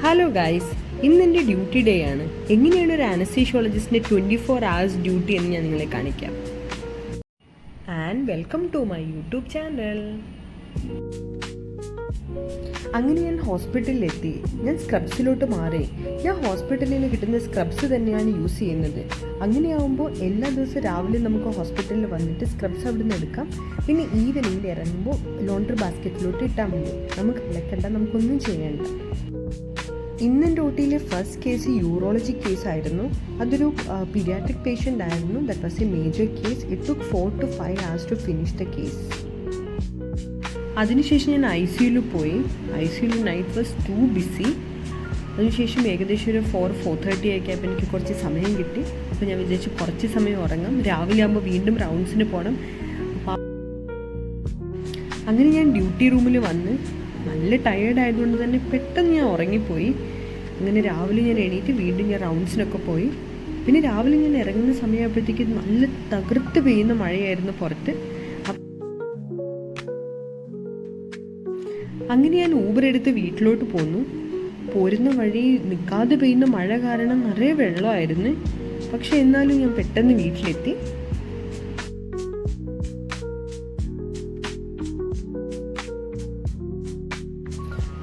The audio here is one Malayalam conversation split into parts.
ഹലോ ഗൈസ്, ഇന്ന് എൻ്റെ ഡ്യൂട്ടി ഡേ ആണ്. എങ്ങനെയാണ് ഒരു അനസ്തീഷ്യോളജിസ്റ്റിൻ്റെ 24 hours ഡ്യൂട്ടി എന്ന് ഞാൻ നിങ്ങളെ കാണിക്കാം. And welcome to my YouTube channel. അങ്ങനെ ഞാൻ ഹോസ്പിറ്റലിലെത്തി. ഞാൻ സ്ക്രബ്സിലോട്ട് മാറി. ഞാൻ ഹോസ്പിറ്റലിൽ നിന്ന് കിട്ടുന്ന സ്ക്രബ്സ് തന്നെയാണ് യൂസ് ചെയ്യുന്നത്. അങ്ങനെയാവുമ്പോൾ എല്ലാ ദിവസവും രാവിലെ നമുക്ക് ഹോസ്പിറ്റലിൽ വന്നിട്ട് സ്ക്രബ്സ് അവിടെ നിന്ന് എടുക്കാം. പിന്നെ ഈവനിങ്ങിൽ ഇറങ്ങുമ്പോൾ ലോണ്ടറി ബാസ്ക്കറ്റിലോട്ട് ഇട്ടാൽ മതി. നമുക്ക് വിളക്കണ്ട, നമുക്കൊന്നും ചെയ്യേണ്ട. ഇന്നെൻ്റെ ഒട്ടിയിലെ ഫസ്റ്റ് കേസ് യൂറോളജി കേസായിരുന്നു. അതൊരു പീഡിയാട്രിക് പേഷ്യൻ്റ് ആയിരുന്നു. That was a major case. It took 4 to 5 hours to finish the case. അതിനുശേഷം ഞാൻ ICUയിൽ പോയി. ICUയിൽ നൈറ്റ് വാസ് ടു ബിസി. അതിനുശേഷം ഏകദേശം ഒരു 4-4:30 ഒക്കെ ആയപ്പോൾ എനിക്ക് കുറച്ച് സമയം കിട്ടി. അപ്പോൾ ഞാൻ വിചാരിച്ചു കുറച്ച് സമയം ഉറങ്ങാം, രാവിലെ ആകുമ്പോൾ വീണ്ടും റൗണ്ട്സിന് പോകണം. അങ്ങനെ ഞാൻ ഡ്യൂട്ടി റൂമിൽ വന്ന് നല്ല ടയേർഡ് ആയതുകൊണ്ട് തന്നെ പെട്ടെന്ന് ഞാൻ ഉറങ്ങിപ്പോയി. അങ്ങനെ രാവിലെ ഞാൻ എണീറ്റ് വീണ്ടും ഞാൻ റൗണ്ട്സിനൊക്കെ പോയി. പിന്നെ രാവിലെ ഞാൻ ഇറങ്ങുന്ന സമയമായപ്പോഴത്തേക്ക് നല്ല തകർത്ത് പെയ്യുന്ന മഴയായിരുന്നു പുറത്ത്. അങ്ങനെ ഞാൻ ഊബർ എടുത്ത് വീട്ടിലോട്ട് പോന്നു. പോരുന്ന വഴി നിൽക്കാതെ പെയ്യുന്ന മഴ കാരണം നിറയെ വെള്ളമായിരുന്നു. പക്ഷെ എന്നാലും ഞാൻ പെട്ടെന്ന് വീട്ടിലെത്തി.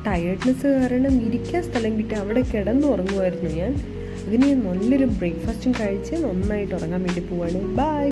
ടയേർഡ്നെസ് കാരണം ഇരിക്കാൻ സ്ഥലം കിട്ടി അവിടെ കിടന്നുറങ്ങുമായിരുന്നു ഞാൻ. അതിന് ഞാൻ നല്ലൊരു ബ്രേക്ക്ഫാസ്റ്റും കഴിച്ച് നന്നായിട്ട് ഉറങ്ങാൻ വേണ്ടി പോവാണ്. ബൈ.